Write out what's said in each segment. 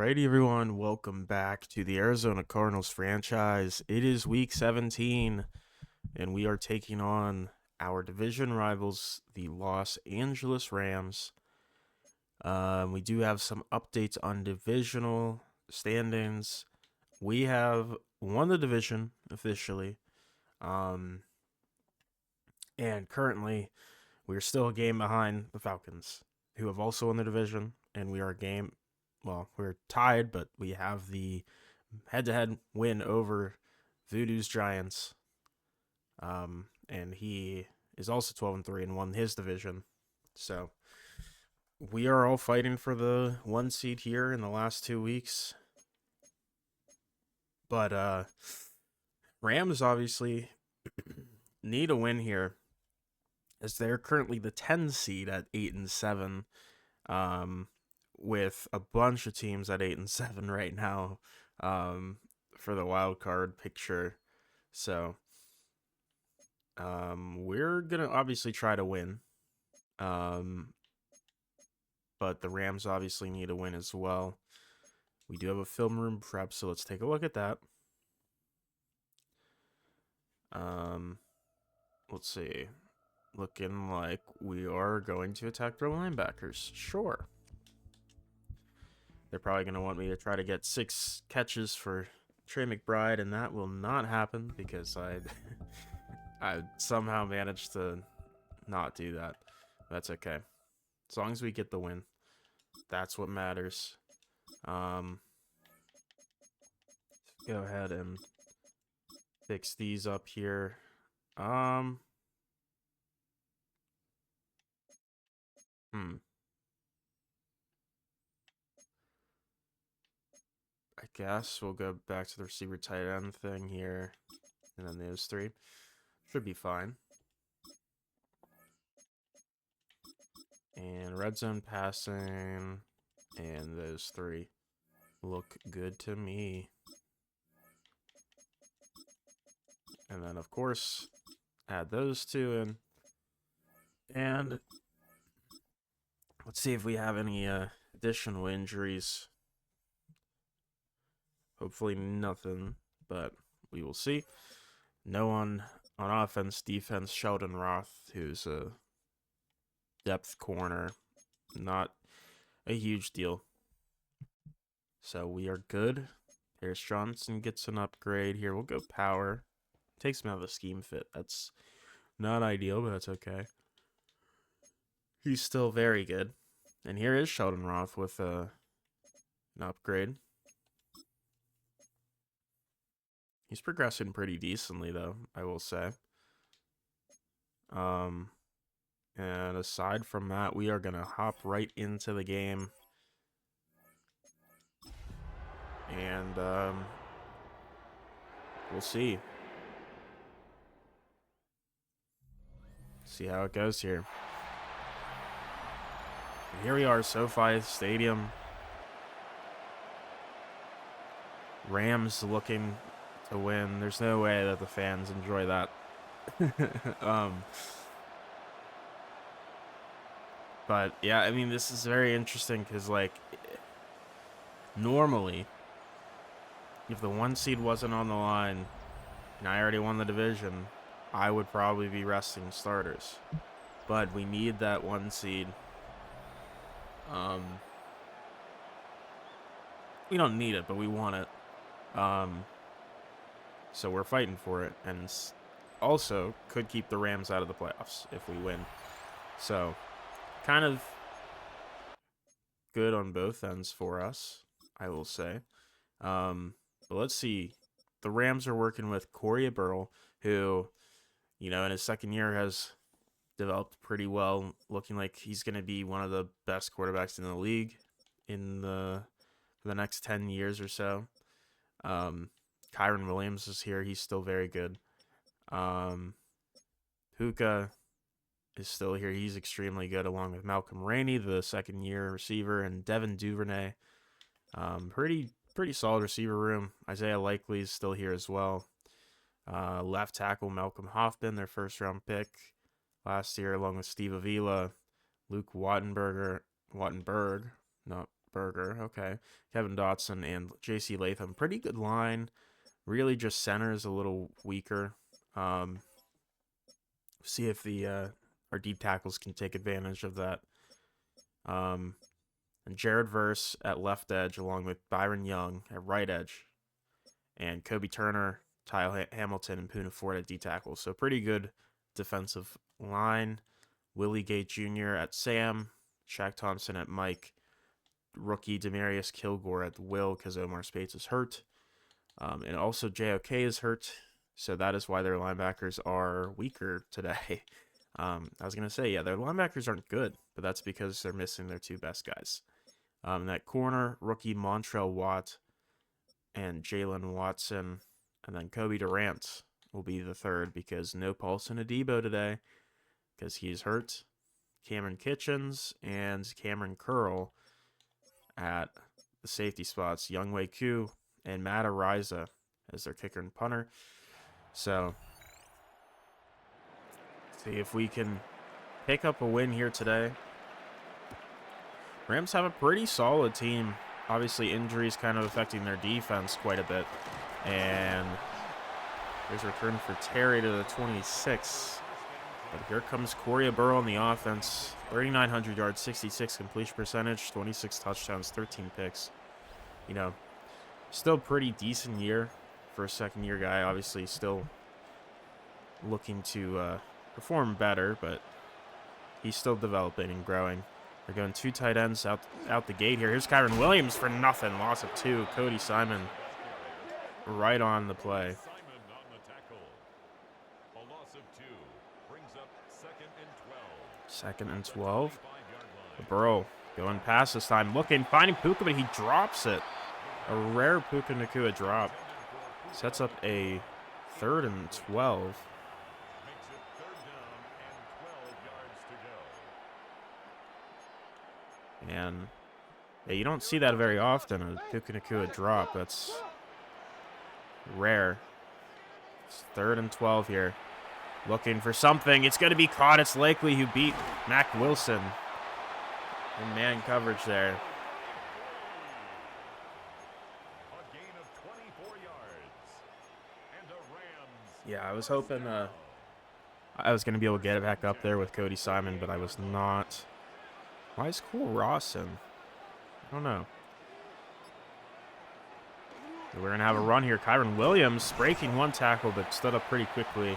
Alrighty, everyone, welcome back to the Arizona Cardinals franchise. It is week 17, and we are taking on our division rivals, the Los Angeles Rams. We do have some updates on divisional standings. We have won the division officially, and currently we're still a game behind the Falcons, who have also won the division, and we are a game. Well, we're tied, but we have the head-to-head win over Voodoo's Giants. And he is also 12-3 and won his division. So we are all fighting for the 1 seed here in the last 2 weeks. But Rams obviously need a win here, as they're currently the 10 seed at 8-7. With a bunch of teams at 8-7 right now, for the wild card picture. So we're gonna obviously try to win. But the Rams obviously need a win as well. We do have a film room prep, so let's take a look at that. Let's see. Looking like we are going to attack their linebackers. Sure. They're probably going to want me to try to get 6 catches for Trey McBride, and that will not happen because I somehow managed to not do that. That's okay. As long as we get the win, that's what matters. Go ahead and fix these up here. I guess we'll go back to the receiver tight end thing here. And then those 3. Should be fine. And red zone passing. And those 3 look good to me. And then, of course, add those 2 in. And let's see if we have any additional injuries. Hopefully nothing, but we will see. No on offense, defense, Sheldon Roth, who's a depth corner. Not a huge deal. So we are good. Harris Johnson gets an upgrade here. We'll go power. Takes him out of the scheme fit. That's not ideal, but that's okay. He's still very good. And here is Sheldon Roth with an upgrade. He's progressing pretty decently, though, I will say. And aside from that, we are going to hop right into the game. And we'll see. See how it goes here. And here we are, SoFi Stadium. Rams looking to win. There's no way that the fans enjoy that. But yeah, I mean, this is very interesting because, like, normally, if the 1 seed wasn't on the line and I already won the division, I would probably be resting starters. But we need that 1 seed. We don't need it, but we want it. So we're fighting for it, and also could keep the Rams out of the playoffs if we win. So kind of good on both ends for us, I will say. But let's see. The Rams are working with Corey Burrell, who, in his second year has developed pretty well, looking like he's going to be one of the best quarterbacks in the league for the next 10 years or so. Kyron Williams is here. He's still very good. Hookah is still here. He's extremely good, along with Malcolm Rainey, the second-year receiver, and Devin Duvernay. Pretty solid receiver room. Isaiah Likely is still here as well. Left tackle Malcolm Hoffman, their first-round pick last year, along with Steve Avila, Luke Wattenberg, Berger. Okay. Kevin Dotson and J.C. Latham. Pretty good line. Really just center is a little weaker. See if our deep tackles can take advantage of that. And Jared Verse at left edge, along with Byron Young at right edge, and Kobe Turner, Kyle Hamilton, and Poona Ford at D tackle. So pretty good defensive line. Willie Gate Jr. at Sam, Shaq Thompson at Mike, rookie Demarius Kilgore at Will because Omar Spates is hurt. And also JOK is hurt, so that is why their linebackers are weaker today. I was going to say, yeah, their linebackers aren't good, but that's because they're missing their two best guys. That corner, rookie Montrell Watt and Jalen Watson, and then Kobe Durant will be the third because no Paulson Adebo today because he's hurt. Cameron Kitchens and Cameron Curl at the safety spots. Youngwei Koo and Matt Ariza as their kicker and punter. So, see if we can pick up a win here today. Rams have a pretty solid team. Obviously, injuries kind of affecting their defense quite a bit. And there's a return for Terry to the 26. But here comes Corey Burrow on the offense. 3,900 yards, 66 completion percentage, 26 touchdowns, 13 picks. You know, still pretty decent year for a second-year guy. Obviously, still looking to perform better, but he's still developing and growing. They're going two tight ends out the gate here. Here's Kyron Williams for nothing. Loss of 2. Cody Simon right on the play. Second and 12. Burrow going past this time. Looking, finding Puka, but he drops it. A rare Puka Nacua drop. Sets up a 3rd and 12. And yeah, you don't see that very often, a Puka Nacua drop. That's rare. It's 3rd and 12 here. Looking for something. It's going to be caught. It's Lakely who beat Mac Wilson in man coverage there. Yeah, I was hoping I was going to be able to get it back up there with Cody Simon, but I was not. Why is Cole Ross in? I don't know. We're going to have a run here. Kyron Williams breaking one tackle, but stood up pretty quickly.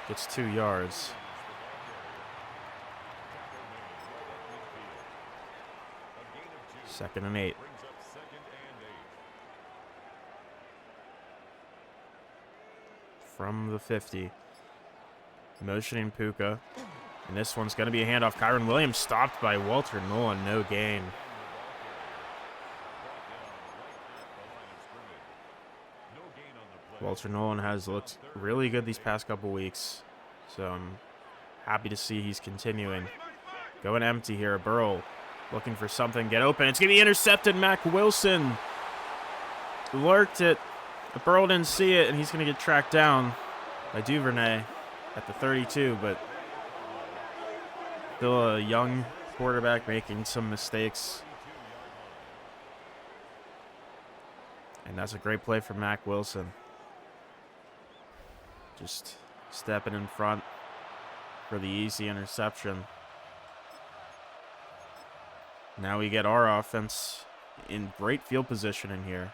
Gets 2 yards. Second and 8. From the 50. Motioning Puka. And this one's going to be a handoff. Kyron Williams stopped by Walter Nolan. No gain. Walter Nolan has looked really good these past couple weeks. So I'm happy to see he's continuing. Going empty here. Burrow looking for something. Get open. It's going to be intercepted. Mac Wilson lurked it. But Burrow didn't see it, and he's going to get tracked down by Duvernay at the 32. But still a young quarterback making some mistakes. And that's a great play from Mac Wilson. Just stepping in front for the easy interception. Now we get our offense in great field position in here.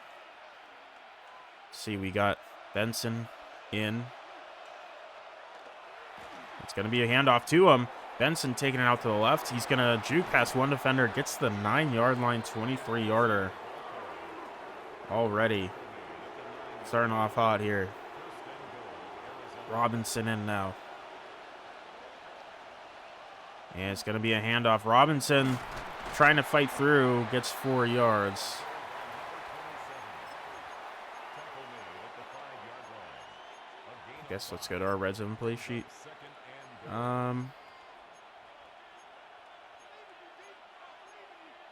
See, we got Benson in. It's going to be a handoff to him. Benson taking it out to the left. He's going to juke past one defender. Gets the 9-yard line, 23-yarder. Already starting off hot here. Robinson in now. And it's going to be a handoff. Robinson trying to fight through. Gets 4 yards. I guess let's go to our red zone play sheet.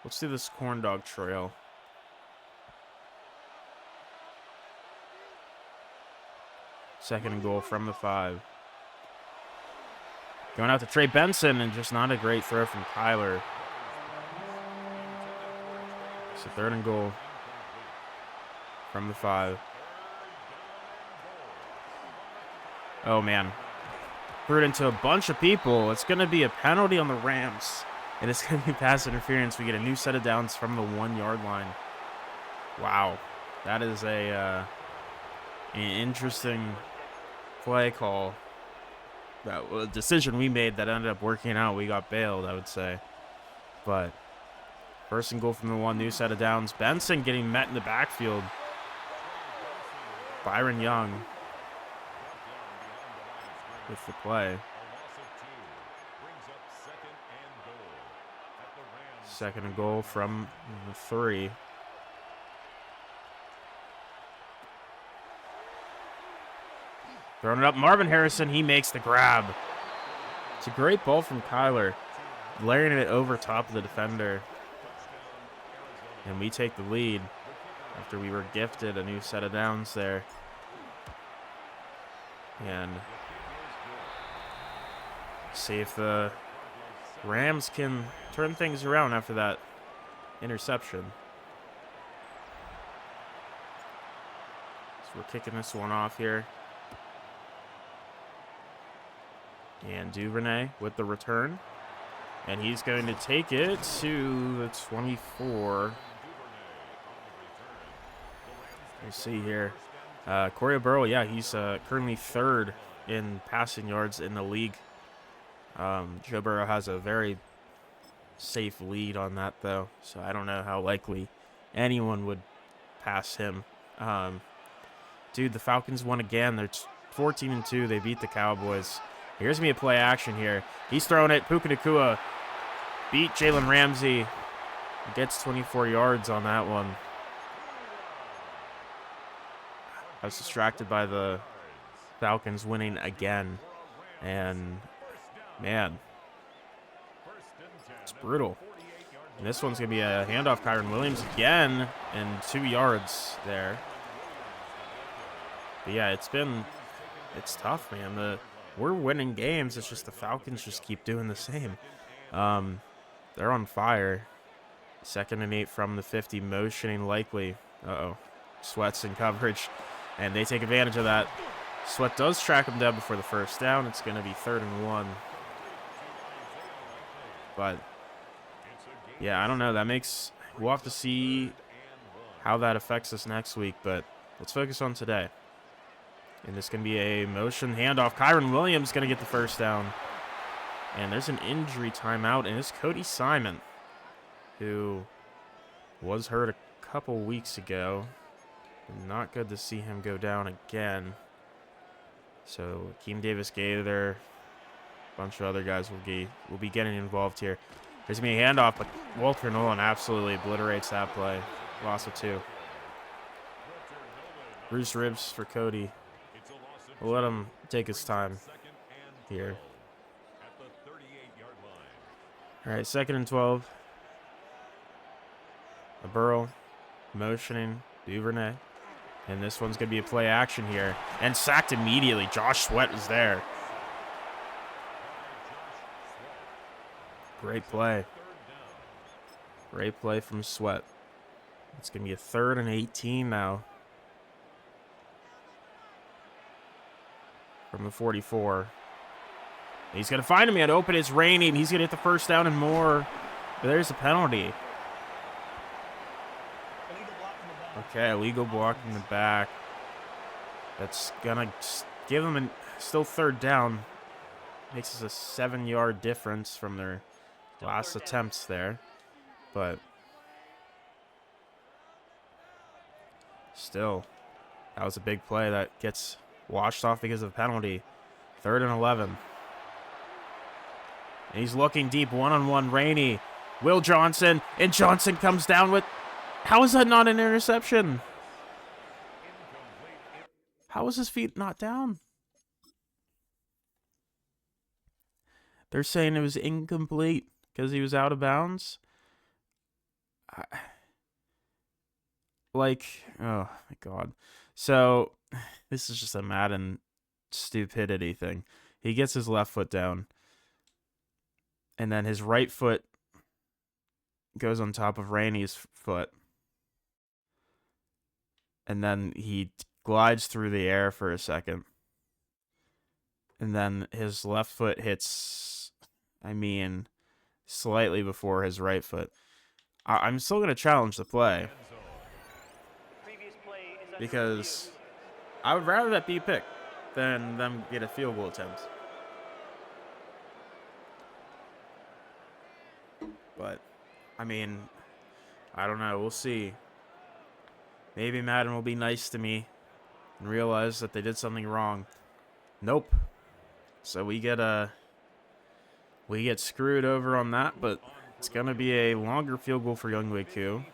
Let's do this corn dog trail. Second and goal from the 5. Going out to Trey Benson, and just not a great throw from Tyler. So 3rd and goal from the 5. Oh, man. Threw it into a bunch of people. It's going to be a penalty on the Rams. And it's going to be pass interference. We get a new set of downs from the 1-yard line. Wow. That is an interesting play call. That was a decision we made that ended up working out. We got bailed, I would say. But 1st and goal from the 1, new set of downs. Benson getting met in the backfield. Byron Young with the play. 2nd and goal from the 3. Throwing it up, Marvin Harrison, he makes the grab. It's a great ball from Kyler, layering it over top of the defender. And we take the lead after we were gifted a new set of downs there. And see if the Rams can turn things around after that interception. So we're kicking this one off here. And Duvernay with the return. And he's going to take it to the 24. Let's see here. Corey Burrow, yeah, he's currently 3rd in passing yards in the league. Joe Burrow has a very safe lead on that, though. So I don't know how likely anyone would pass him. Dude, the Falcons won again. They're 14-2. They beat the Cowboys. Here's me a play action here. He's throwing it. Puka Nacua beat Jalen Ramsey. Gets 24 yards on that one. I was distracted by the Falcons winning again. And, man, it's brutal. And this one's going to be a handoff. Kyron Williams again. And 2 yards there. But, yeah, it's tough, man. We're winning games. It's just the Falcons just keep doing the same. They're on fire. 2nd and 8 from the 50, motioning likely. Sweat's in coverage, and they take advantage of that. Sweat does track him down before the 1st down. It's going to be 3rd and 1. But, yeah, I don't know. We'll have to see how that affects us next week, but let's focus on today. And this is going to be a motion handoff. Kyron Williams going to get the 1st down. And there's an injury timeout, and it's Cody Simon, who was hurt a couple weeks ago. Not good to see him go down again. So Akeem Davis-Gaither, a bunch of other guys will be getting involved here. There's going to be a handoff, but Walter Nolan absolutely obliterates that play. Loss of 2. Bruce ribs for Cody. We'll let him take his time here. All right, 2nd and 12. A Burrow motioning Duvernay. And this one's going to be a play action here. And sacked immediately. Josh Sweat is there. Great play. Great play from Sweat. It's going to be a 3rd and 18 now. From the 44. He's going to find him. He had open. It's raining. He's going to hit the 1st down and more. But there's a penalty. Okay, illegal block in the back. That's going to give them still 3rd down. Makes us a 7-yard difference from their last attempts there. But still, that was a big play that gets washed off because of the penalty. 3rd and 11. And he's looking deep, one-on-one, Rainey. Will Johnson, and Johnson comes down with... How is that not an interception? How is his feet not down? They're saying it was incomplete because he was out of bounds. Oh my God. So, this is just a Madden stupidity thing. He gets his left foot down. And then his right foot goes on top of Rainey's foot. And then he glides through the air for a second. And then his left foot hits, slightly before his right foot. I'm still going to challenge the play. Because I would rather that be picked than them get a field goal attempt. But, I don't know. We'll see. Maybe Madden will be nice to me and realize that they did something wrong. Nope. So we get screwed over on that, but it's going to be a longer field goal for Younghoe Koo.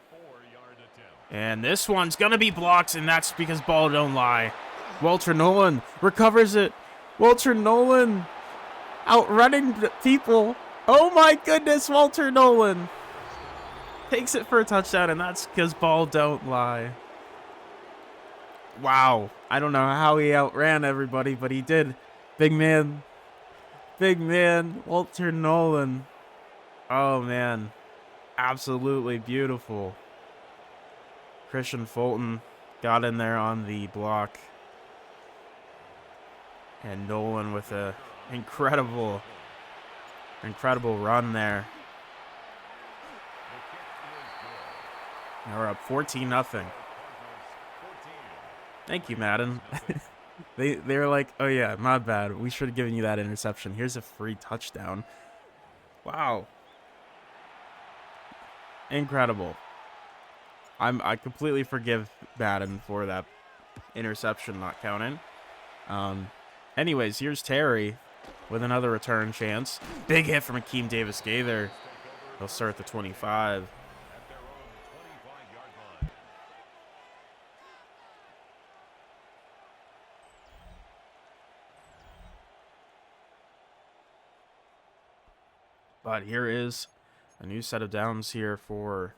And this one's going to be blocked, and that's because ball don't lie. Walter Nolan recovers it. Walter Nolan outrunning people. Oh my goodness, Walter Nolan takes it for a touchdown, and that's because ball don't lie. Wow. I don't know how he outran everybody, but he did. Big man. Big man, Walter Nolan. Oh, man. Absolutely beautiful. Christian Fulton got in there on the block. And Nolan with a incredible run there. Now we're up 14-0. Thank you, Madden. They were like, oh yeah, my bad. We should have given you that interception. Here's a free touchdown. Wow. Incredible. I completely forgive Madden for that interception not counting. Anyways, here's Terry with another return chance. Big hit from Akeem Davis-Gaither. He'll start the 25. But here is a new set of downs here for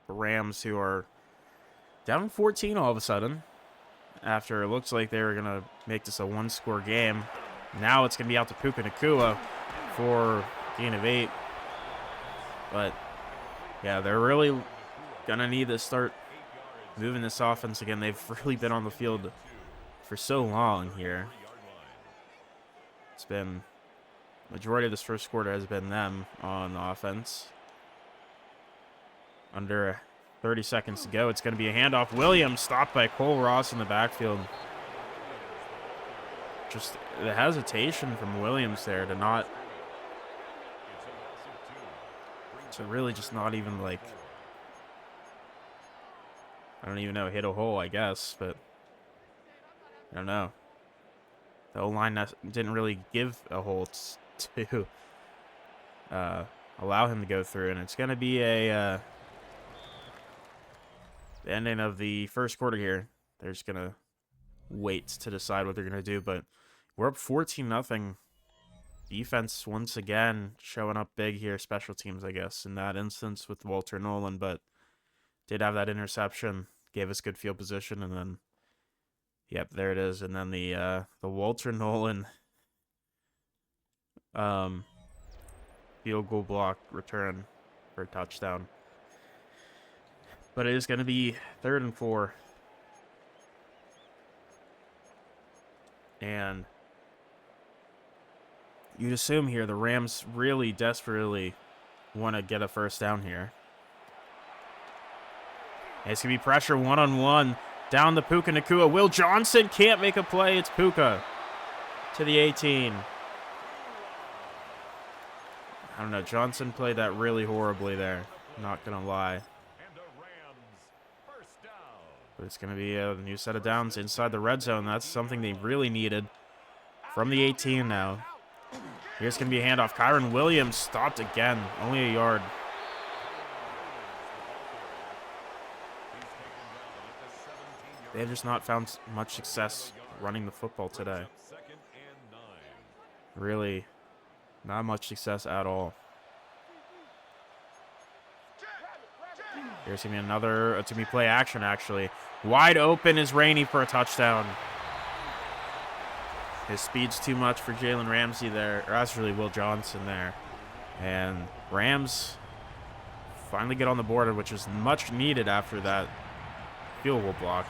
the Rams, who are down 14 all of a sudden. After it looks like they were going to make this a one-score game. Now it's going to be out to Puka Nacua for a gain of 8. But, yeah, they're really going to need to start moving this offense again. They've really been on the field for so long here. It's been... majority of this first quarter has been them on offense. Under 30 seconds to go. It's going to be a handoff. Williams stopped by Cole Ross in the backfield. Just the hesitation from Williams there to really just not even, like, I don't even know, hit a hole, I guess, but I don't know. The O-line didn't really give a hole to allow him to go through, and it's going to be the ending of the first quarter here. They're just going to wait to decide what they're going to do, but we're up 14-0. Defense once again showing up big here. Special teams, I guess, in that instance with Walter Nolan, but did have that interception, gave us good field position, and then, yep, there it is. And then the Walter Nolan field goal block return for a touchdown. But it is going to be 3rd and 4. And you'd assume here the Rams really desperately want to get a first down here. And it's going to be pressure one-on-one down the Puka Nacua. Will Johnson can't make a play. It's Puka to the 18. I don't know. Johnson played that really horribly there. Not going to lie. But it's going to be a new set of downs inside the red zone. That's something they really needed from the 18 now. Here's going to be a handoff. Kyron Williams stopped again. Only a yard. They have just not found much success running the football today. Really, not much success at all. Here's going to be another to be play action, actually. Wide open is Rainey for a touchdown. His speed's too much for Jalen Ramsey there. Or that's really Will Johnson there. And Rams finally get on the board, which is much needed after that field goal block.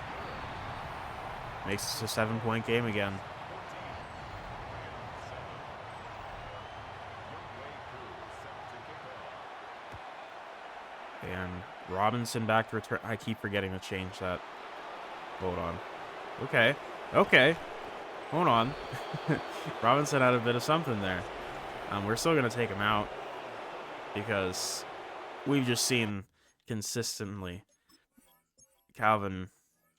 Makes this a 7-point game again. And Robinson back to return. I keep forgetting to change that. Hold on. Okay. Okay. Hold on. Robinson had a bit of something there. We're still going to take him out because we've just seen consistently Calvin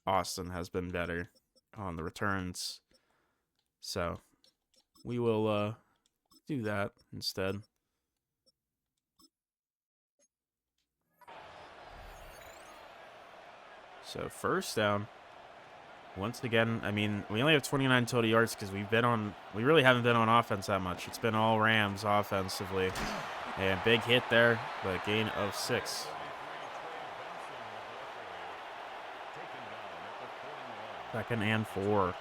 Austin has been better on the returns. So we will do that instead. So first down. Once again, I mean, we only have 29 total yards because we really haven't been on offense that much. It's been all Rams offensively. And big hit there, but gain of 6. Second and 4.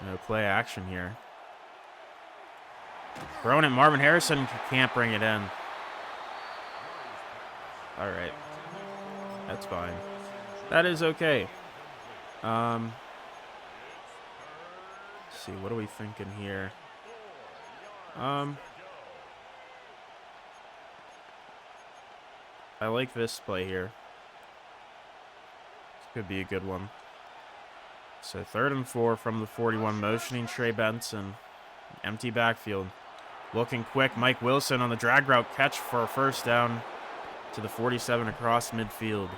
No play action here. Throwing it, Marvin Harrison can't bring it in. All right. That's fine. That is okay. Let's see, what are we thinking here? I like this play here. This could be a good one. So 3rd and 4 from the 41, motioning Trey Benson. Empty backfield. Looking quick, Mike Wilson on the drag route catch for a first down to the 47 across midfield.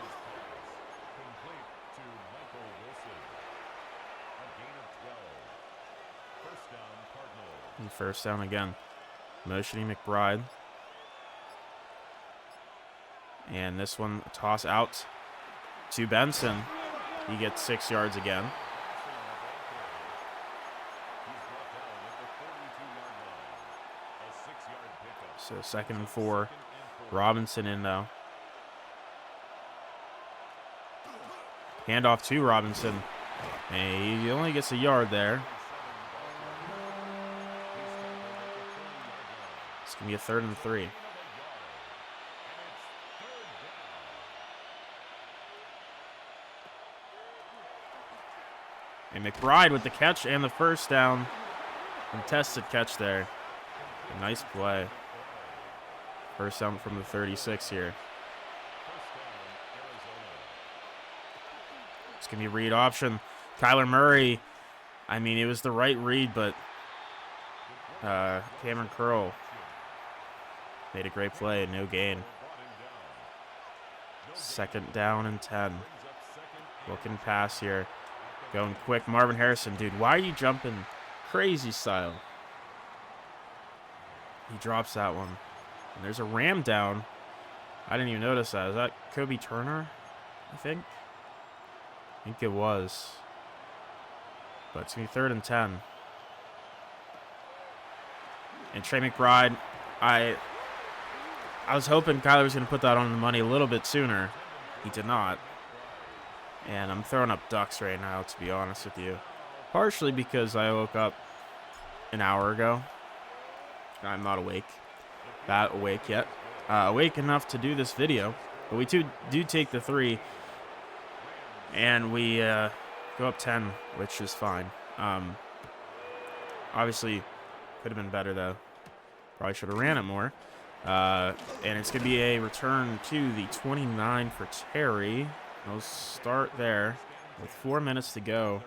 And first down again. Motioning McBride. And this one, a toss out to Benson. He gets 6 yards again. So 2nd and 4. Robinson in though. Handoff to Robinson. And he only gets a yard there. It's going to be a 3rd and 3. And McBride with the catch and the first down. Contested catch there. A nice play. First down from the 36 here. It's going to be read option. Kyler Murray. I mean, it was the right read, but Cameron Curl made a great play. No gain. 2nd down and 10. Looking pass here. Going quick. Marvin Harrison. Dude, why are you jumping crazy style? He drops that one. And there's a Ram down. I didn't even notice that. Is that Kobe Turner? I think it was. But it's going to be 3rd and 10. And Trey McBride, I was hoping Kyler was going to put that on the money a little bit sooner. He did not. And I'm throwing up ducks right now, to be honest with you. Partially because I woke up an hour ago. I'm not that awake yet. Awake enough to do this video. But we do take the 3. And we go up 10, which is fine. Obviously, could have been better, though. Probably should have ran it more. And it's going to be a return to the 29 for Terry. We'll start there with 4 minutes to go.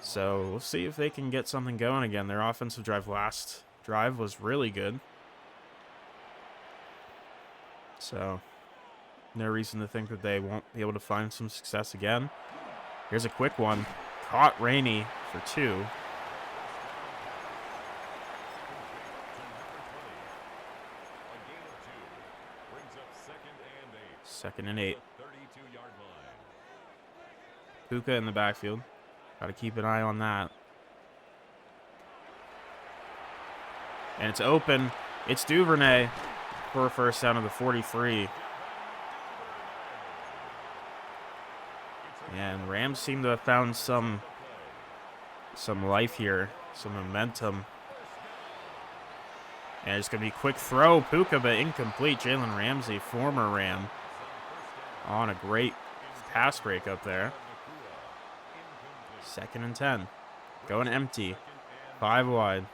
So we'll see if they can get something going again. Their offensive drive last drive was really good. So no reason to think that they won't be able to find some success again. Here's a quick one. Caught Rainey for 2. Second and 8. Puka in the backfield. Got to keep an eye on that. And it's open. It's Duvernay for a first down of the 43. And Rams seem to have found some life here, some momentum. And it's going to be a quick throw. Puka, but incomplete. Jalen Ramsey, former Ram, on a great pass breakup there. 2nd and 10. Going empty. 5 wide.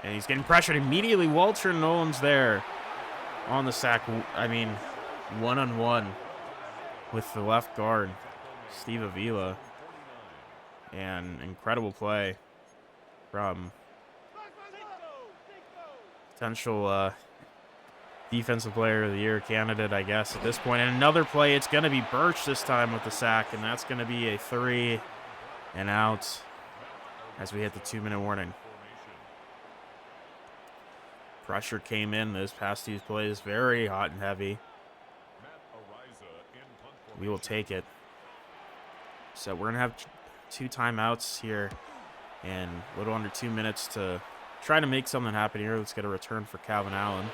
And he's getting pressured immediately. Walter Nolan's there on the sack. I mean, one-on-one with the left guard, Steve Avila. And incredible play from potential defensive player of the year candidate, I guess, at this point. And another play, it's going to be Birch this time with the sack, and that's going to be a 3 and out as we hit the 2-minute warning. Pressure came in those past 2 plays, very hot and heavy. We will take it. So we're going to have 2 timeouts here and a little under 2 minutes to try to make something happen here. Let's get a return for Calvin Allen.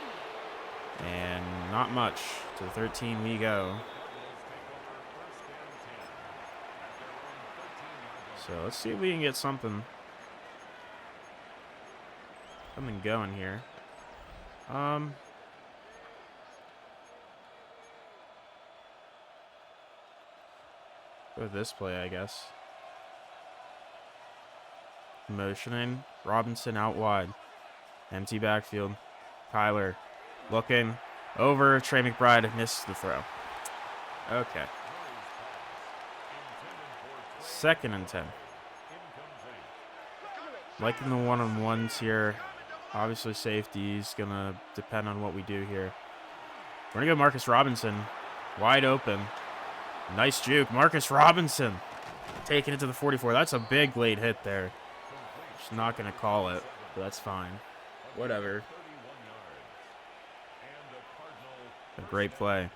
And not much. To the 13 we go. So let's see if we can get something going here. Go with this play, I guess. Motioning. Robinson out wide. Empty backfield. Tyler looking over. Trey McBride misses the throw. Okay. 2nd and 10. Liking the one-on-ones here. Obviously, safety is going to depend on what we do here. We're going to go Marcus Robinson. Wide open. Nice juke. Marcus Robinson taking it to the 44. That's a big late hit there. Just not going to call it, but that's fine. Whatever. A great play.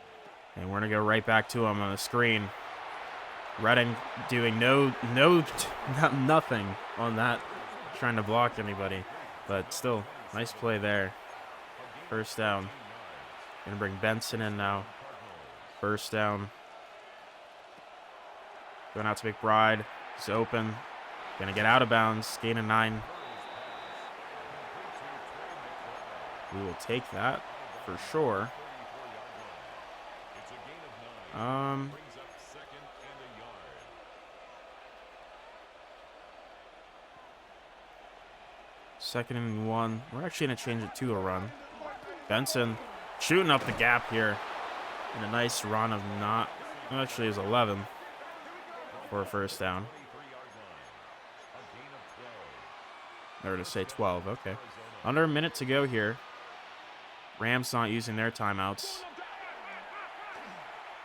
And we're going to go right back to him on the screen. Redding doing nothing on that. Trying to block anybody. But still, nice play there. 1st down. Going to bring Benson in now. 1st down. Going out to McBride. He's open. Going to get out of bounds. Gain of 9. We will take that for sure. 2nd and 1. We're actually going to change it to a run. Benson shooting up the gap here. And a nice run of not... Actually, it was 11 for a 1st down. Or to say 12. Okay. Under a minute to go here. Rams not using their timeouts.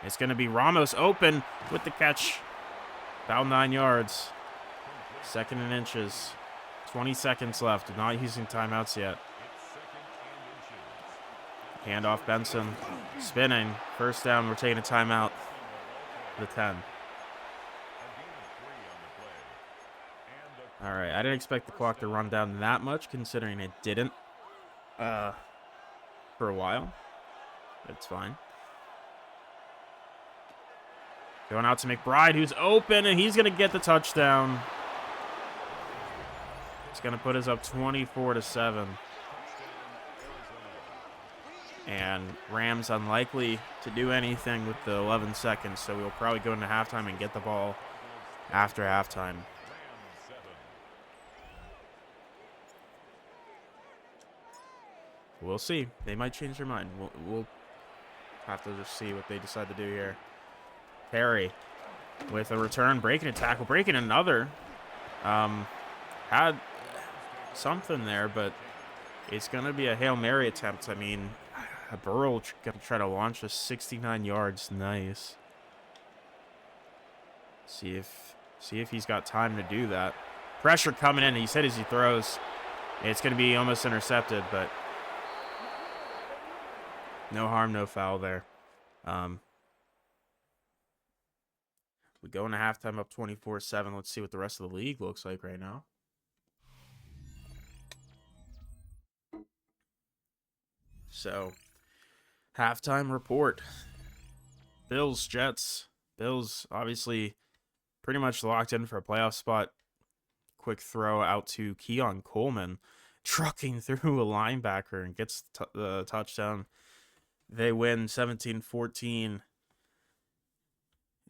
It's going to be Ramos open with the catch. About 9 yards. 2nd and inches. 20 seconds left. Not using timeouts yet. Handoff Benson. Spinning. 1st down. We're taking a timeout. The 10. All right. I didn't expect the clock to run down that much, considering it didn't for a while. It's fine. Going out to McBride, who's open, and he's going to get the touchdown. It's going to put us up 24-7. And Rams unlikely to do anything with the 11 seconds, so we'll probably go into halftime and get the ball after halftime. We'll see. They might change their mind. We'll have to just see what they decide to do here. Perry with a return, breaking a tackle, breaking another. Had something there, but it's going to be a Hail Mary attempt. I mean, Burrow going to try to launch a 69 yards. Nice. See if he's got time to do that. Pressure coming in. He said as he throws, it's going to be almost intercepted, but no harm, no foul there. We go into halftime up 24-7. Let's see what the rest of the league looks like right now. So, halftime report. Bills, Jets. Bills obviously pretty much locked in for a playoff spot. Quick throw out to Keon Coleman, trucking through a linebacker and gets the touchdown they win 17-14,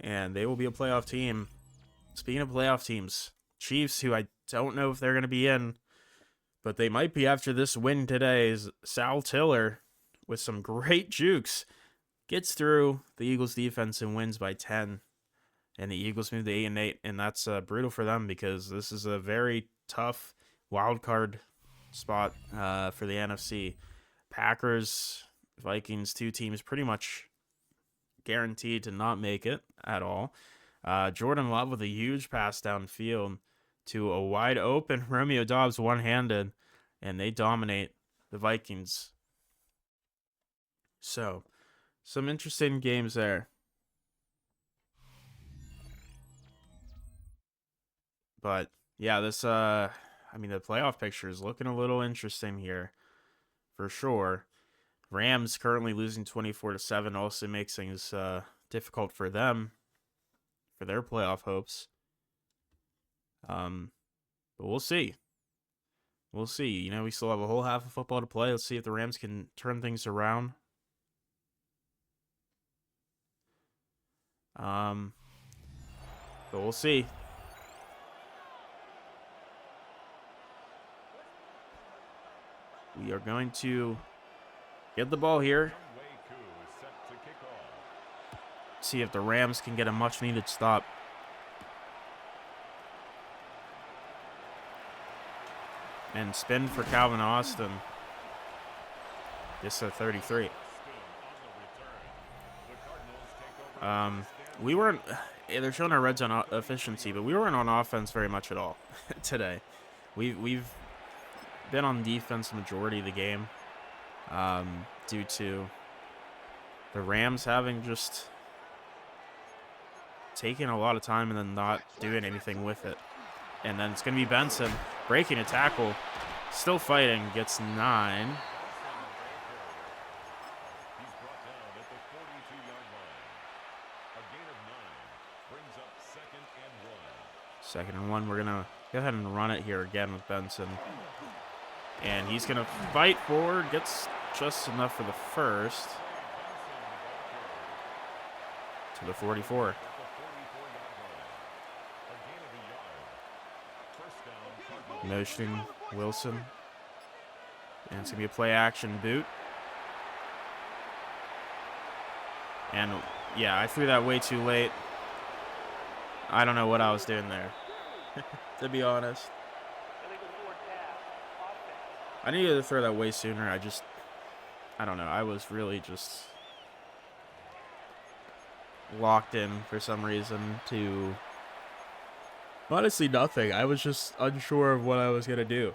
and they will be a playoff team. Speaking of playoff teams, Chiefs, who I don't know if they're going to be in, but they might be after this win today, is Sal Tiller with some great jukes. Gets through the Eagles defense and wins by 10. And the Eagles move to 8-8, and that's brutal for them because this is a very tough wild card spot for the NFC. Packers, Vikings, two teams pretty much guaranteed to not make it at all. Jordan Love with a huge pass downfield to a wide open Romeo Doubs one-handed, and they dominate the Vikings. So, some interesting games there. But yeah, this the playoff picture is looking a little interesting here for sure. Rams currently losing 24-7 also makes things difficult for them for their playoff hopes. But we'll see. We'll see. You know, we still have a whole half of football to play. Let's see if the Rams can turn things around. But we'll see. We are going to get the ball here. See if the Rams can get a much-needed stop. And spin for Calvin Austin. This is a 33. We weren't... They're showing our red zone efficiency, but we weren't on offense very much at all today. We've been on defense the majority of the game due to the Rams having just taken a lot of time and then not doing anything with it. And then it's going to be Benson breaking a tackle, still fighting, gets 9. Second and 1. We're going to go ahead and run it here again with Benson. And he's going to fight forward, gets just enough for the first. To the 44. Motioning Wilson. And it's going to be a play action boot. And yeah, I threw that way too late. I don't know what I was doing there, to be honest. I needed to throw that way sooner. I don't know. I was really just locked in for some reason to honestly nothing. I was just unsure of what I was going to do.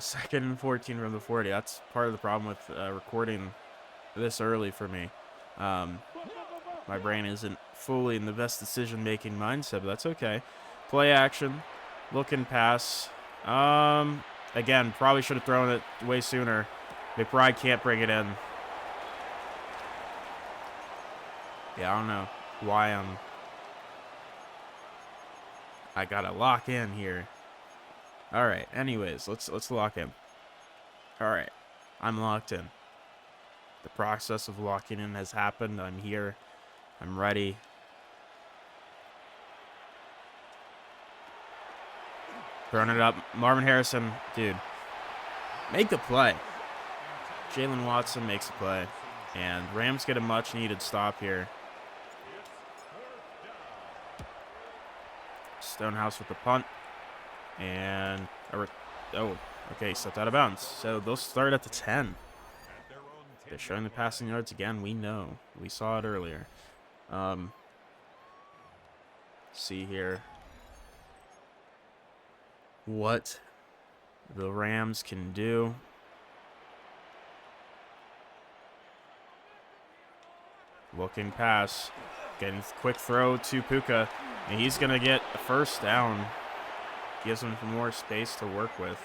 Second and 14 from the 40. That's part of the problem with recording this early for me. My brain isn't fully in the best decision-making mindset, but that's okay. Play action. Looking pass. Again, probably should have thrown it way sooner. McBride can't bring it in. Yeah, I don't know why I gotta lock in here. All right. Anyways, let's lock in. All right, I'm locked in. The process of locking in has happened. I'm here. I'm ready. Throwing it up. Marvin Harrison, dude, make the play. Jalen Watson makes the play. And Rams get a much-needed stop here. Stonehouse with the punt. And, okay, stepped out of bounds. So they'll start at the 10. They're showing the passing yards again. We know. We saw it earlier. See here what the Rams can do. Looking pass. Getting quick throw to Puka. And he's going to get a first down. Gives him some more space to work with.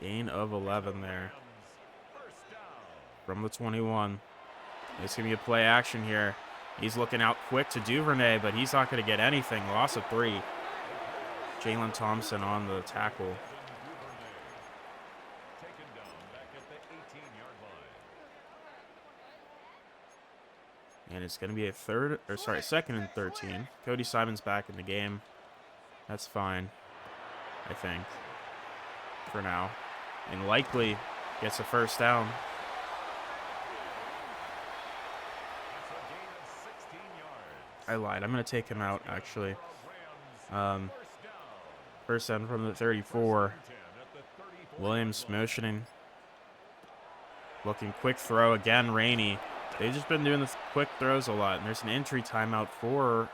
Gain of 11 there. From the 21. It's going to be a play action here. He's looking out quick to Duvernay, but he's not going to get anything. Loss of 3. Jalen Thompson on the tackle. And it's going to be a second and 13. Cody Simon's back in the game. That's fine, I think, for now. And likely gets a first down. I lied. I'm going to take him out, actually. First down from the 34. Williams motioning. Looking quick throw. Again, Rainey. They've just been doing the quick throws a lot. And there's an entry timeout for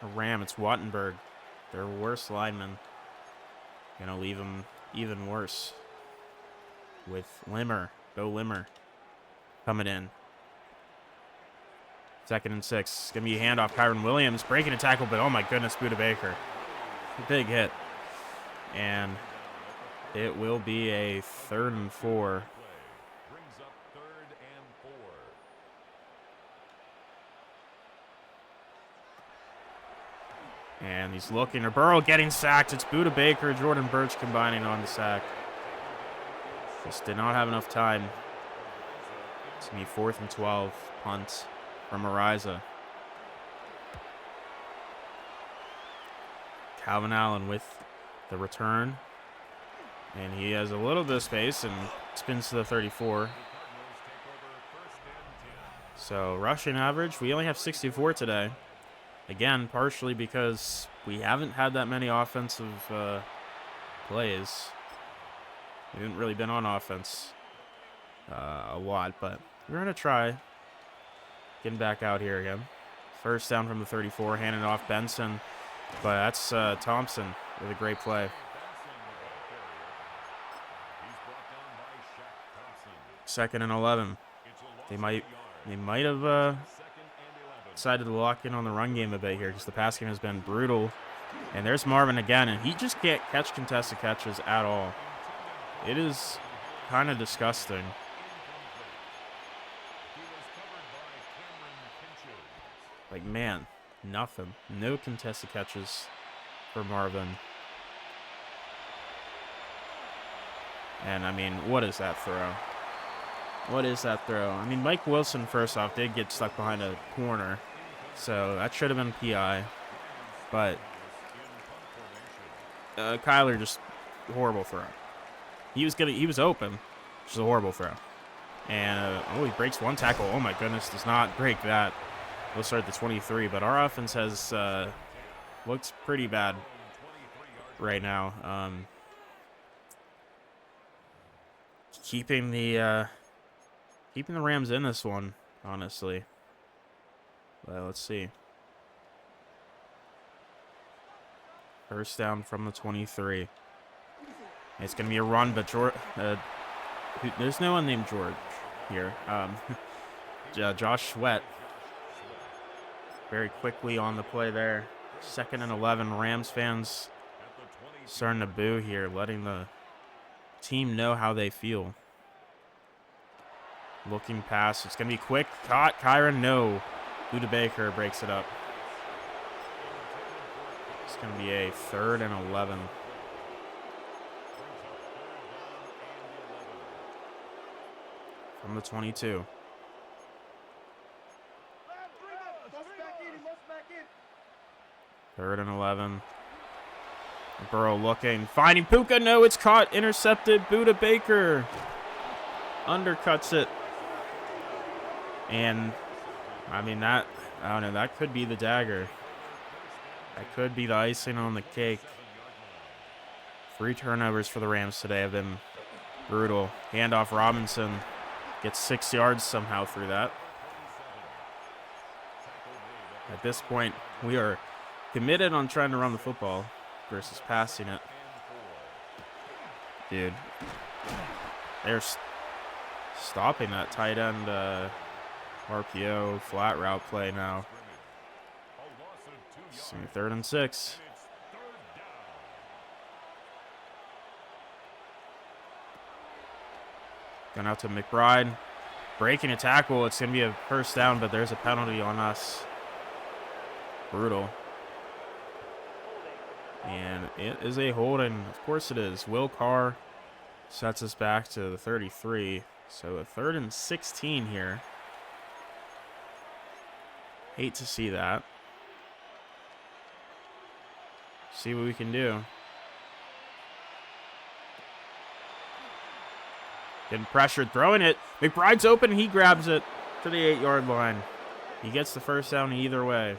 a Ram. It's Wattenberg, their worst lineman. Going to leave them even worse with Limmer. Go Limmer. Coming in. Second and 6. Going to be a handoff. Kyron Williams breaking a tackle, but oh my goodness, Buda Baker. Big hit. And it will be a 3rd and 4. And he's looking. Burrow getting sacked. It's Buda Baker, Jordan Birch combining on the sack. Just did not have enough time. It's going to be 4th and 12. Punt from Ariza. Calvin Allen with the return. And he has a little bit of space and spins to the 34. So rushing average, we only have 64 today. Again, partially because we haven't had that many offensive plays. We haven't really been on offense a lot, but we're going to try getting back out here again. First down from the 34, handing it off Benson. But that's Thompson with a great play. Second and 11. They might have decided to lock in on the run game a bit here because the pass game has been brutal. And there's Marvin again, and he just can't catch contested catches at all. It is kind of disgusting. Like, man, nothing. No contested catches for Marvin. And, I mean, what is that throw? What is that throw? I mean, Mike Wilson, first off, did get stuck behind a corner. So that should have been PI. But Kyler, just horrible throw. He was open. Just a horrible throw. And, he breaks one tackle. Oh, my goodness, does not break that. We'll start at the 23. But our offense has looks pretty bad right now. Keeping the Rams in this one, honestly. Well, let's see. First down from the 23. It's going to be a run, but there's no one named George here. Josh Sweat very quickly on the play there. 2nd and 11. Rams fans starting to boo here, letting the team know how they feel. Looking pass. It's going to be quick. Caught. Kyron, no. Buda Baker breaks it up. It's going to be a 3rd and 11. From the 22. Third and 11. Burrow looking. Finding Puka. No, it's caught. Intercepted. Buda Baker undercuts it. And, I mean, I don't know, that could be the dagger. That could be the icing on the cake. 3 turnovers for the Rams today have been brutal. Handoff Robinson gets 6 yards somehow through that. At this point, we are committed on trying to run the football versus passing it. Dude, they're stopping that tight end RPO flat route play now. So 3rd and 6. Going out to McBride. Breaking a tackle. It's going to be a first down, but there's a penalty on us. Brutal. And it is a holding. Of course it is. Will Carr sets us back to the 33. So a 3rd and 16 here. Hate to see that. See what we can do. Getting pressured, throwing it. McBride's open, he grabs it to the 8-yard line. He gets the first down either way.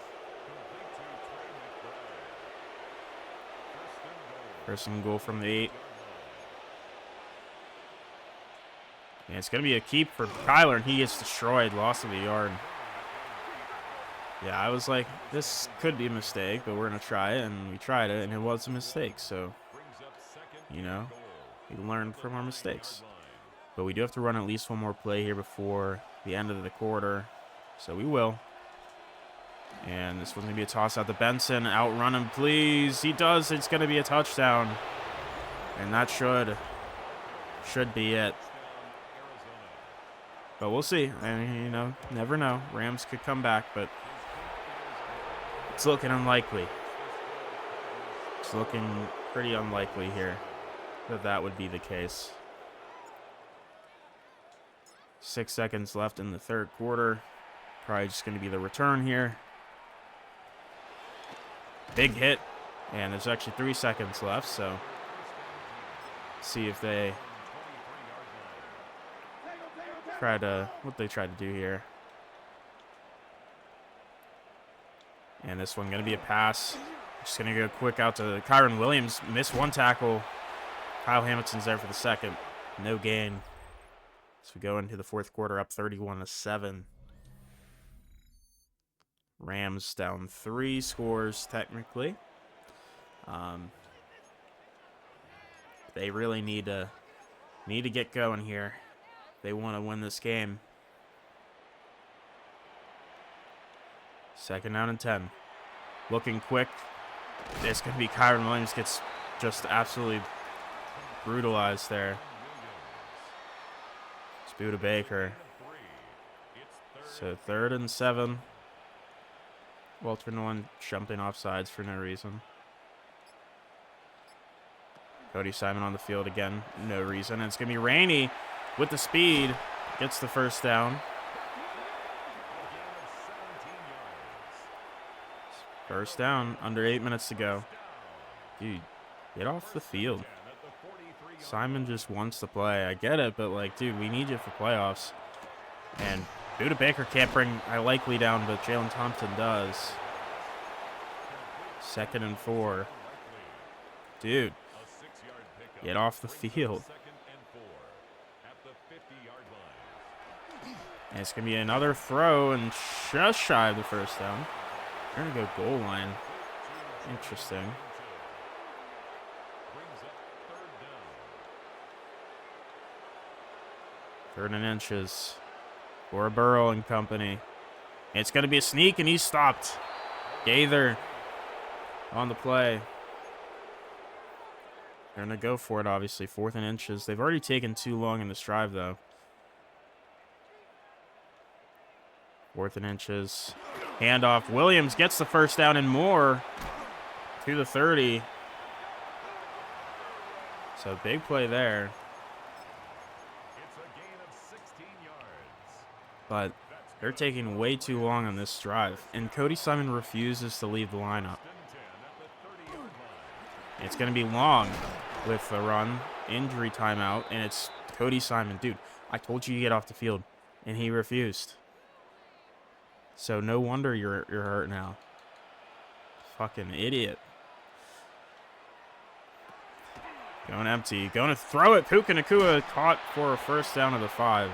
First and goal from the 8. And it's going to be a keep for Kyler, and he gets destroyed. Loss of a yard. Yeah, I was like, this could be a mistake, but we're going to try it, and we tried it, and it was a mistake. So, you know, we learned from our mistakes. But we do have to run at least one more play here before the end of the quarter. So we will. And this one's going to be a toss out to Benson. Outrun him, please. He does. It's going to be a touchdown. And that should be it. But we'll see. And, you know, never know. Rams could come back, but it's looking unlikely. It's looking pretty unlikely here that would be the case. 6 seconds left in the third quarter. Probably just going to be the return here. Big hit. And there's actually 3 seconds left, so see if they what they try to do here. And this one going to be a pass. Just going to go quick out to Kyron Williams. Missed one tackle. Kyle Hamilton's there for the second. No gain. So we go into the fourth quarter up 31-7. Rams down 3 scores technically. They really need to get going here. They want to win this game. Second down and 10. Looking quick. It's going to be Kyron Williams gets just absolutely brutalized there. Buda Baker. So 3rd and 7. Walter Nolan jumping off sides for no reason. Cody Simon on the field again. No reason. And it's going to be Rainey with the speed. Gets the first down. First down. Under 8 minutes to go. Dude, get off the field. Simon just wants to play. I get it, but, like, dude, we need you for playoffs. And Buda Baker can't bring Likely down, but Jalen Thompson does. 2nd and 4. Dude, get off the field. And it's going to be another throw and just shy of the first down. They're going to go goal line. Interesting. 3rd and inches for Burrow and company. It's going to be a sneak, and he's stopped. Gaither on the play. They're going to go for it, obviously. 4th and inches. They've already taken too long in this drive, though. 4th and inches. Handoff. Williams gets the first down and more to the 30. So big play there. But they're taking way too long on this drive. And Cody Simon refuses to leave the lineup. It's going to be long with the run. Injury timeout. And it's Cody Simon. Dude, I told you to get off the field. And he refused. So no wonder you're hurt now. Fucking idiot. Going empty. Going to throw it. Puka Nacua caught for a first down of the 5.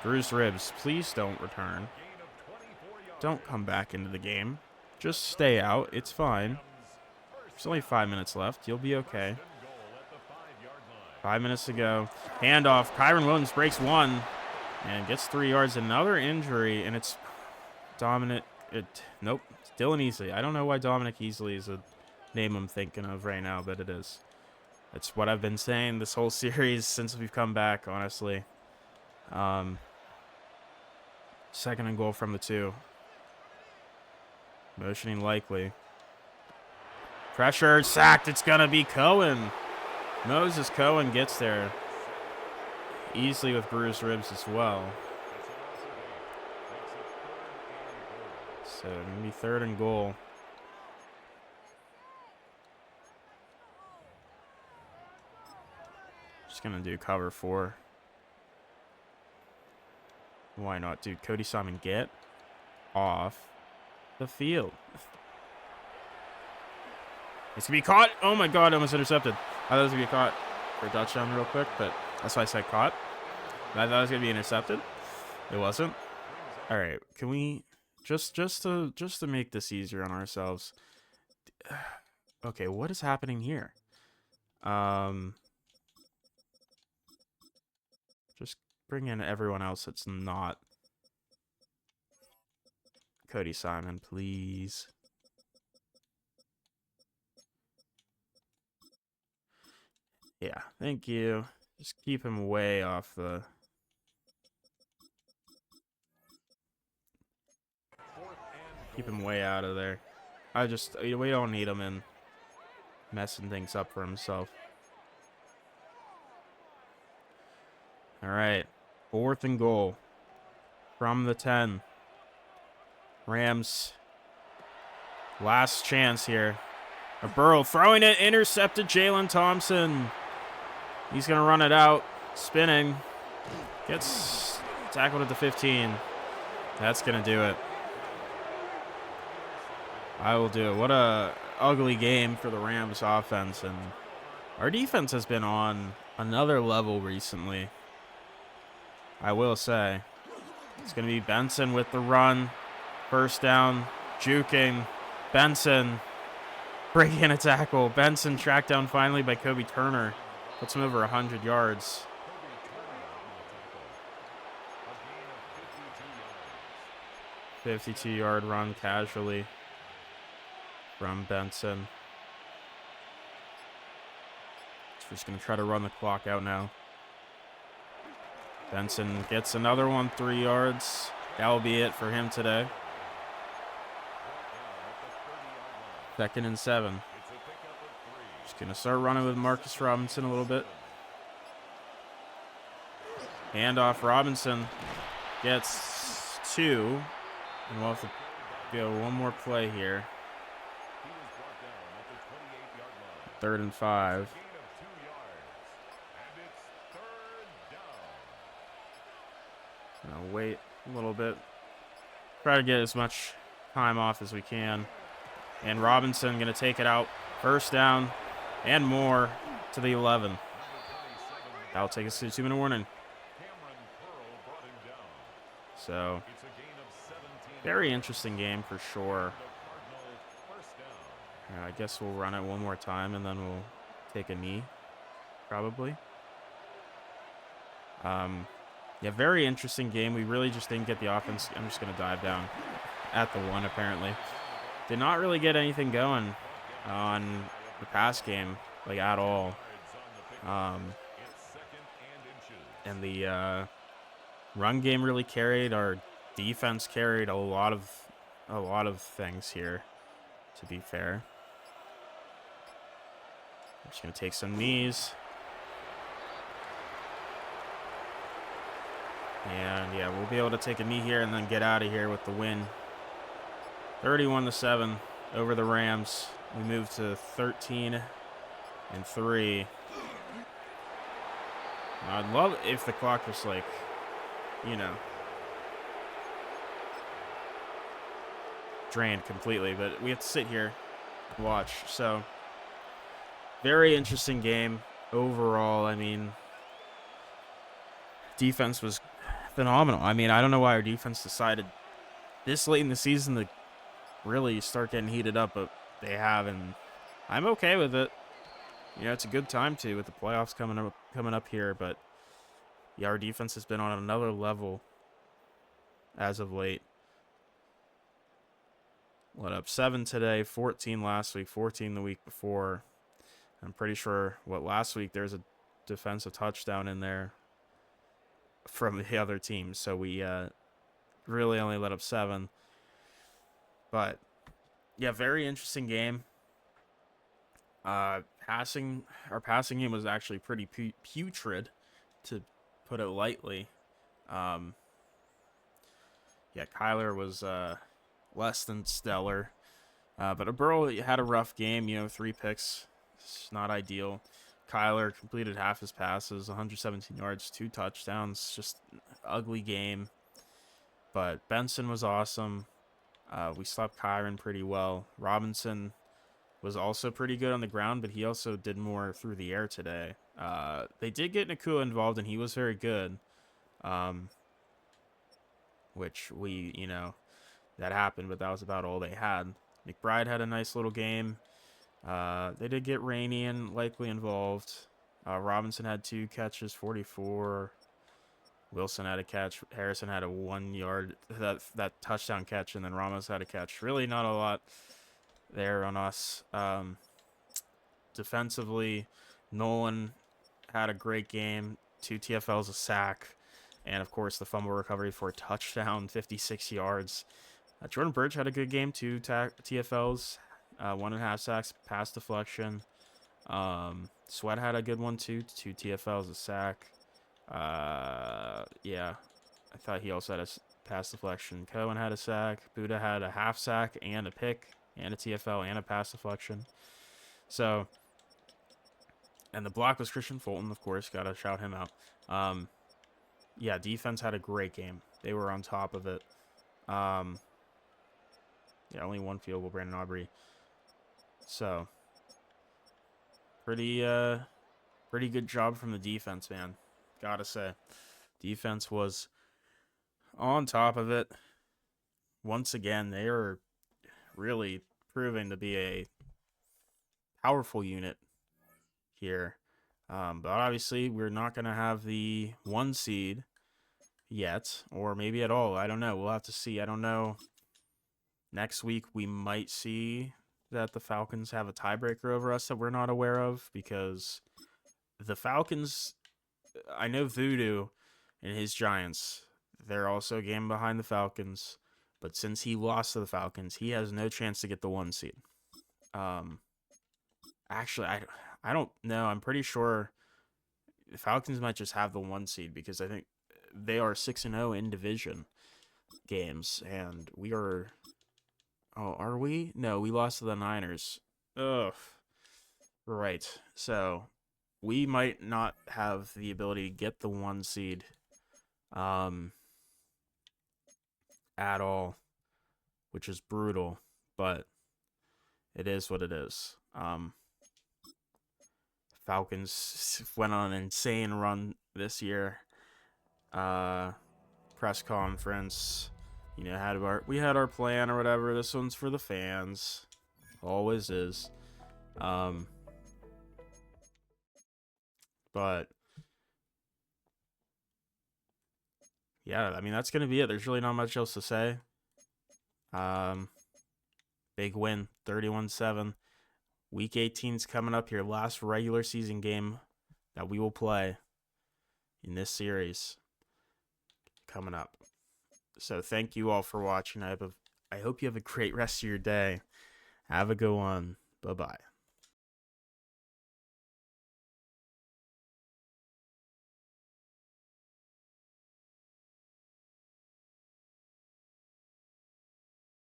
Bruised ribs, please don't return. Don't come back into the game. Just stay out. It's fine. There's only 5 minutes left. You'll be okay. 5 minutes to go. Handoff. Kyron Williams breaks 1 and gets 3 yards. Another injury, and it's Dominic. Nope. It's Dylan Easley. I don't know why Dominic Easley is a name I'm thinking of right now, but it is. It's what I've been saying this whole series since we've come back, honestly. 2nd and goal from the 2. Motioning Likely. Pressure, sacked. It's going to be Cohen. Moses Cohen gets there. Easily with bruised ribs as well. So gonna be 3rd and goal. Just gonna do cover 4. Why not, dude? Cody Simon, get off the field. It's gonna be caught. Oh my god, almost intercepted. I thought it was gonna be caught for a touchdown real quick, but that's why I said caught. I thought it was gonna be intercepted. It wasn't. All right, can we just to make this easier on ourselves? Okay, what is happening here? Just bring in everyone else that's not Cody Simon, please. Yeah, thank you. Just keep him way off the... Keep him way out of there. We don't need him in messing things up for himself. All right, 4th and goal from the 10. Rams, last chance here. A Burrow throwing it, intercepted Jalen Thompson. He's going to run it out, spinning. Gets tackled at the 15. That's going to do it. I will do it. What a ugly game for the Rams offense. And our defense has been on another level recently, I will say. It's going to be Benson with the run. 1st down, juking. Benson breaking a tackle. Benson tracked down finally by Kobe Turner. Puts him over 100 yards. A 52-yard run casually from Benson. So just going to try to run the clock out now. Benson gets another one, 3 yards. That will be it for him today. 2nd and 7. Just going to start running with Marcus Robinson a little bit. Hand off. Robinson gets 2. And we'll have to go one more play here. 3rd and 5. Gonna wait a little bit. Try to get as much time off as we can. And Robinson going to take it out. 1st down and more to the 11. That'll take us to a 2-minute warning. So, very interesting game for sure. I guess we'll run it one more time and then we'll take a knee, probably. Yeah, very interesting game. We really just didn't get the offense. I'm just going to dive down at the 1, apparently. Did not really get anything going on the pass game, like, at all. And the run game really carried. Our defense carried a lot of things here, to be fair. I'm just going to take some knees. And, yeah, we'll be able to take a knee here and then get out of here with the win. 31-7 over the Rams. We move to 13-3. I'd love if the clock was like, you know, drained completely, but we have to sit here and watch. So, very interesting game overall. I mean, defense was phenomenal. I mean, I don't know why our defense decided this late in the season to really start getting heated up, but they have, and I'm okay with it. You know, it's a good time to with the playoffs coming up here, but yeah, our defense has been on another level as of late. Let up 7 today, 14 last week, 14 the week before. I'm pretty sure last week there's a defensive touchdown in there from the other team, so we really only let up 7. But yeah, very interesting game. Our passing game was actually pretty putrid, to put it lightly. Yeah, Kyler was less than stellar. But Burrow had a rough game, 3 picks. It's not ideal. Kyler completed half his passes, 117 yards, 2 touchdowns. Just an ugly game. But Benson was awesome. We stopped Kyron pretty well. Robinson was also pretty good on the ground, but he also did more through the air today. They did get Nakua involved, and he was very good. Which that happened, but that was about all they had. McBride had a nice little game. They did get Rainey and likely involved. Robinson had 2 catches, 44. Wilson had a catch. Harrison had a 1 yard, that touchdown catch, and then Ramos had a catch. Really not a lot there on us. Defensively, Nolan had a great game. 2 TFLs, a sack, and of course the fumble recovery for a touchdown, 56 yards. Jordan Birch had a good game, 2 TFLs, 1.5 sacks, pass deflection. Sweat had a good one too, 2 TFLs, a sack. Yeah, I thought he also had a pass deflection. Cohen had a sack. Buddha had a half sack and a pick and a TFL and a pass deflection. So, and the block was Christian Fulton, of course. Got to shout him out. Yeah, defense had a great game. They were on top of it. Yeah, only 1 field goal, Brandon Aubrey. So, pretty good job from the defense, man. Gotta say. Defense was on top of it. Once again, they are really proving to be a powerful unit here. But obviously, we're not going to have the 1 seed yet, or maybe at all. I don't know. We'll have to see. I don't know. Next week, we might see that the Falcons have a tiebreaker over us that we're not aware of, because the Falcons, I know Voodoo and his Giants, they're also a game behind the Falcons, but since he lost to the Falcons, he has no chance to get the 1 seed. Actually, I don't know. I'm pretty sure the Falcons might just have the 1 seed, because I think they are 6-0 in division games, and we are. Oh, are we? No, we lost to the Niners. Ugh. Right. So we might not have the ability to get the 1 seed at all, which is brutal, but it is what it is. Falcons went on an insane run this year. Press conference, we had our plan or whatever. This one's for the fans, always is. But yeah, I mean, that's gonna be it. There's really not much else to say. Big win, 31-7. Week 18's coming up here. Last regular season game that we will play in this series coming up. So thank you all for watching. I hope you have a great rest of your day. Have a good one. Bye-bye.